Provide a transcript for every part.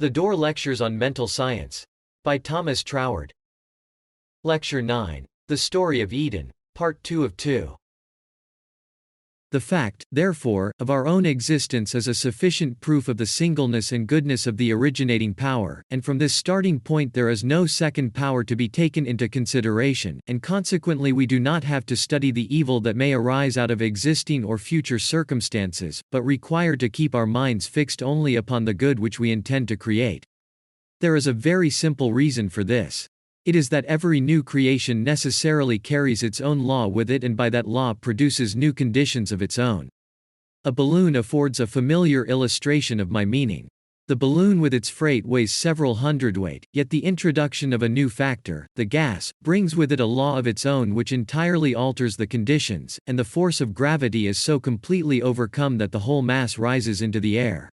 The Dore Lectures on Mental Science. By Thomas Troward. Lecture 9. The Story of Eden, Part 2 of 2. The fact, therefore, of our own existence is a sufficient proof of the singleness and goodness of the originating power, and from this starting point there is no second power to be taken into consideration, and consequently we do not have to study the evil that may arise out of existing or future circumstances, but require to keep our minds fixed only upon the good which we intend to create. There is a very simple reason for this. It is that every new creation necessarily carries its own law with it and by that law produces new conditions of its own. A balloon affords a familiar illustration of my meaning. The balloon with its freight weighs several hundredweight, yet the introduction of a new factor, the gas, brings with it a law of its own which entirely alters the conditions, and the force of gravity is so completely overcome that the whole mass rises into the air.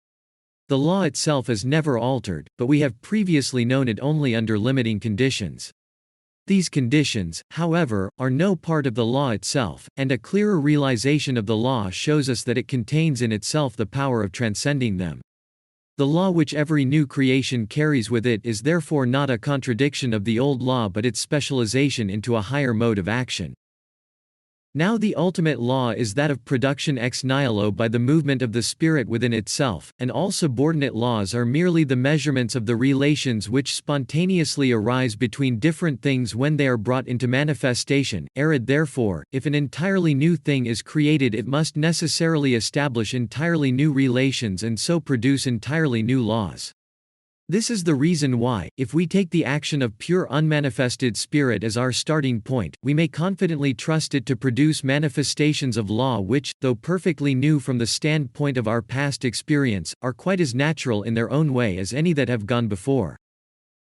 The law itself is never altered, but we have previously known it only under limiting conditions. These conditions, however, are no part of the law itself, and a clearer realization of the law shows us that it contains in itself the power of transcending them. The law which every new creation carries with it is therefore not a contradiction of the old law but its specialization into a higher mode of action. Now the ultimate law is that of production ex nihilo by the movement of the spirit within itself, and all subordinate laws are merely the measurements of the relations which spontaneously arise between different things when they are brought into manifestation. Therefore, if an entirely new thing is created it must necessarily establish entirely new relations and so produce entirely new laws. This is the reason why, if we take the action of pure unmanifested spirit as our starting point, we may confidently trust it to produce manifestations of law which, though perfectly new from the standpoint of our past experience, are quite as natural in their own way as any that have gone before.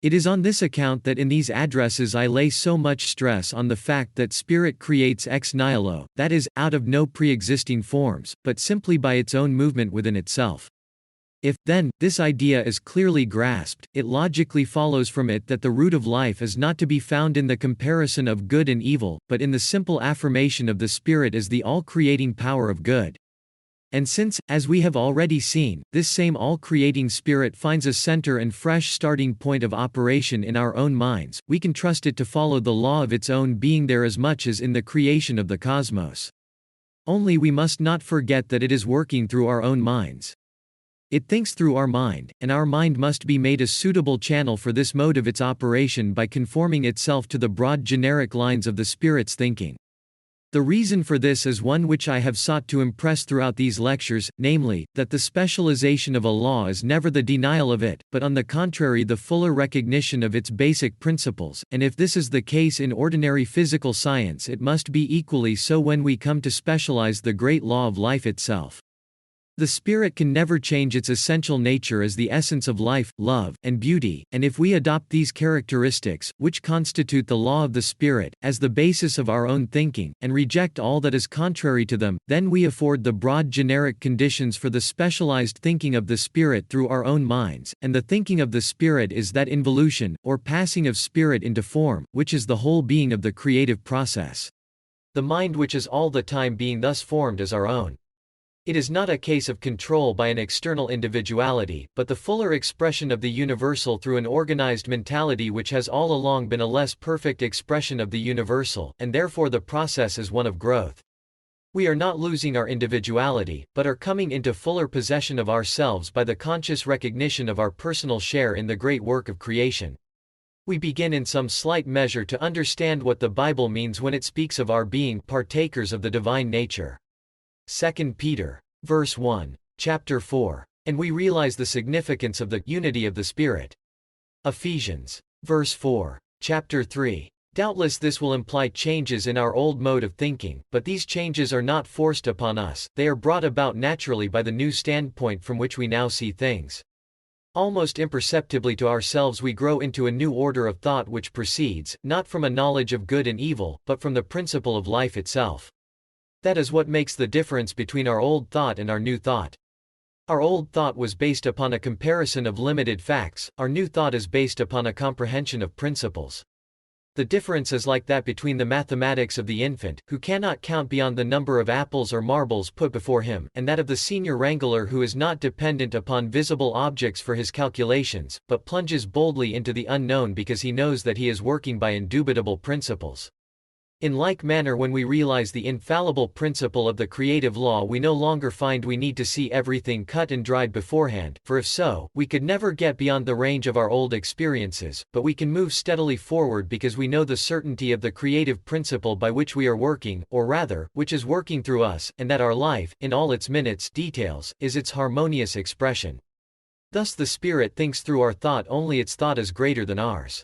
It is on this account that in these addresses I lay so much stress on the fact that spirit creates ex nihilo, that is, out of no pre-existing forms, but simply by its own movement within itself. If, then, this idea is clearly grasped, it logically follows from it that the root of life is not to be found in the comparison of good and evil, but in the simple affirmation of the Spirit as the all-creating power of good. And since, as we have already seen, this same all-creating Spirit finds a center and fresh starting point of operation in our own minds, we can trust it to follow the law of its own being there as much as in the creation of the cosmos. Only we must not forget that it is working through our own minds. It thinks through our mind, and our mind must be made a suitable channel for this mode of its operation by conforming itself to the broad generic lines of the Spirit's thinking. The reason for this is one which I have sought to impress throughout these lectures, namely, that the specialization of a law is never the denial of it, but on the contrary the fuller recognition of its basic principles, and if this is the case in ordinary physical science it must be equally so when we come to specialize the great law of life itself. The Spirit can never change its essential nature as the essence of life, love, and beauty, and if we adopt these characteristics, which constitute the law of the Spirit, as the basis of our own thinking, and reject all that is contrary to them, then we afford the broad generic conditions for the specialized thinking of the Spirit through our own minds, and the thinking of the Spirit is that involution, or passing of spirit into form, which is the whole being of the creative process. The mind which is all the time being thus formed is our own. It is not a case of control by an external individuality, but the fuller expression of the universal through an organized mentality which has all along been a less perfect expression of the universal, and therefore the process is one of growth. We are not losing our individuality, but are coming into fuller possession of ourselves by the conscious recognition of our personal share in the great work of creation. We begin in some slight measure to understand what the Bible means when it speaks of our being partakers of the divine nature. 2 Peter, verse 1, chapter 4, and we realize the significance of the unity of the Spirit. Ephesians, verse 4, chapter 3. Doubtless this will imply changes in our old mode of thinking, but these changes are not forced upon us, they are brought about naturally by the new standpoint from which we now see things. Almost imperceptibly to ourselves we grow into a new order of thought which proceeds, not from a knowledge of good and evil, but from the principle of life itself. That is what makes the difference between our old thought and our new thought. Our old thought was based upon a comparison of limited facts, our new thought is based upon a comprehension of principles. The difference is like that between the mathematics of the infant, who cannot count beyond the number of apples or marbles put before him, and that of the senior wrangler who is not dependent upon visible objects for his calculations, but plunges boldly into the unknown because he knows that he is working by indubitable principles. In like manner, when we realize the infallible principle of the creative law, we no longer find we need to see everything cut and dried beforehand, for if so, we could never get beyond the range of our old experiences, but we can move steadily forward because we know the certainty of the creative principle by which we are working, or rather, which is working through us, and that our life, in all its minutes, details, is its harmonious expression. Thus the Spirit thinks through our thought, only its thought is greater than ours.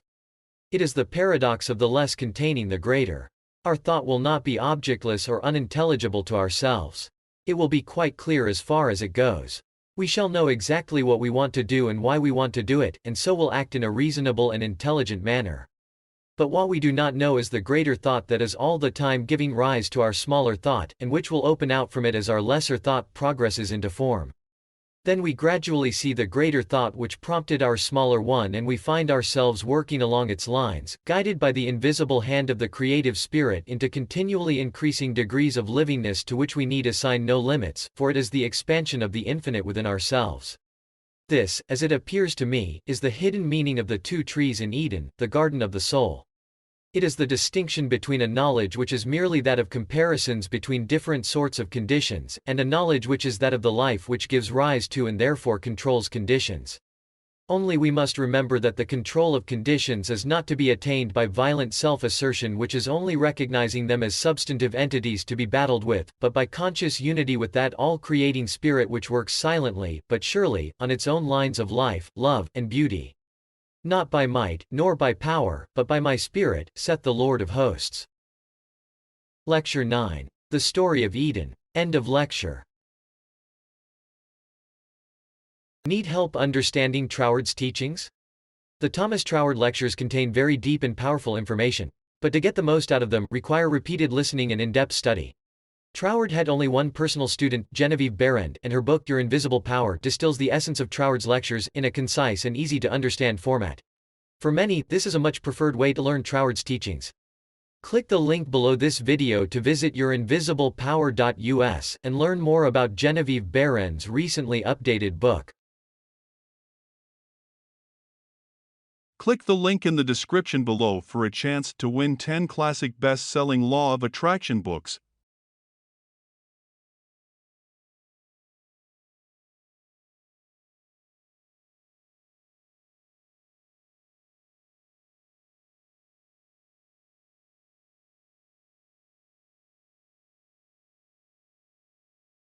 It is the paradox of the less containing the greater. Our thought will not be objectless or unintelligible to ourselves. It will be quite clear as far as it goes. We shall know exactly what we want to do and why we want to do it, and so will act in a reasonable and intelligent manner. But what we do not know is the greater thought that is all the time giving rise to our smaller thought, and which will open out from it as our lesser thought progresses into form. Then we gradually see the greater thought which prompted our smaller one, and we find ourselves working along its lines, guided by the invisible hand of the creative spirit into continually increasing degrees of livingness to which we need assign no limits, for it is the expansion of the infinite within ourselves. This, as it appears to me, is the hidden meaning of the two trees in Eden, the garden of the soul. It is the distinction between a knowledge which is merely that of comparisons between different sorts of conditions, and a knowledge which is that of the life which gives rise to and therefore controls conditions. Only we must remember that the control of conditions is not to be attained by violent self-assertion, which is only recognizing them as substantive entities to be battled with, but by conscious unity with that all-creating spirit which works silently, but surely, on its own lines of life, love, and beauty. Not by might, nor by power, but by my Spirit, saith the Lord of hosts. Lecture 9. The Story of Eden. End of lecture. Need help understanding Troward's teachings? The Thomas Troward lectures contain very deep and powerful information, but to get the most out of them, require repeated listening and in-depth study. Troward had only one personal student, Genevieve Behrend, and her book Your Invisible Power distills the essence of Troward's lectures in a concise and easy-to-understand format. For many, this is a much preferred way to learn Troward's teachings. Click the link below this video to visit yourinvisiblepower.us and learn more about Genevieve Behrend's recently updated book. Click the link in the description below for a chance to win 10 classic best-selling Law of Attraction books